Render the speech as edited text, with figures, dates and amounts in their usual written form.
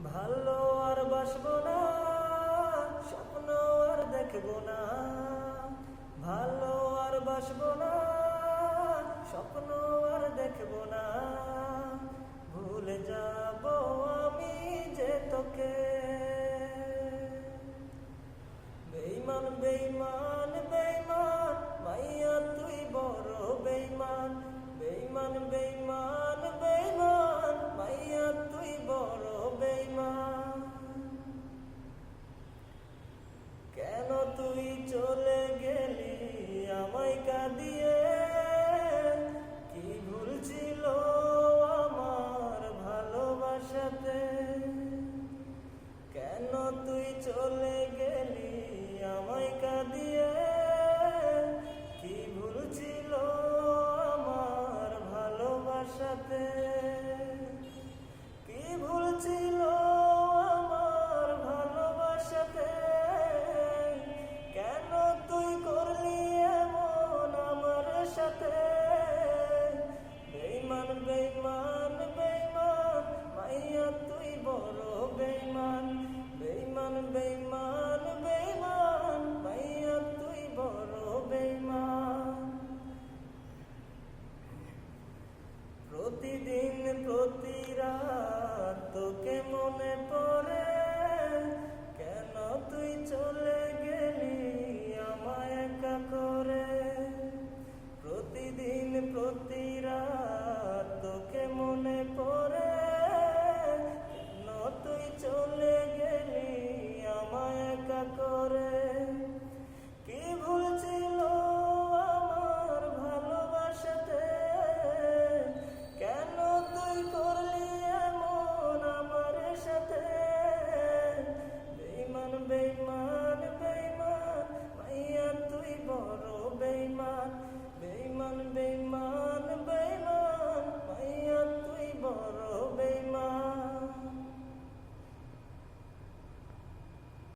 ভালো আর বাসবো না, স্বপ্ন আর দেখবো না। ভালো আর বাসবো না, স্বপ্ন আর দেখবো না। ভুলে যাব আমি যে তোকে। বেইমান বেইমান বেইমান মাইয়া তুই বড় বেইমান। বেইমান বেইমান বেইমান মাইয়া তুই বড় বেইমান। কেন তুই চলে গেলি আমায় কাঁদিয়ে? কি ভুল ছিল আমার ভালোবাসাতে? কেন তুই চলে গেলি আমায় কাঁদিয়ে? কি ভুল ছিল আমার ভালোবাসাতে? কি ভুল ছিল আমার ভালোবাসাতে? কেন তুই করলি এমন আমার সাথে? বেইমান বেইমান বেইমান মাইয়া তুই বড় বেইমান। বেইমান বেইমান বেইমান মাইয়া তুই বড় বেইমান। প্রতিদিন প্রতি রাত তোকে মনে পড়ে। কেন তুই চলে গেলি আমায় একা করে? প্রতিদিন প্রতি রাত তোকে মনে পড়ে। কেন তুই চলে গেলি আমায় একা করে? কি ভুল ছিল আমার ভালোবাসাতে? কেন তুই করলি এমন আমার সাথে? বেইমান বেইমান বেইমান মাইয়া তুই বড় বেইমান। বেইমান বেইমান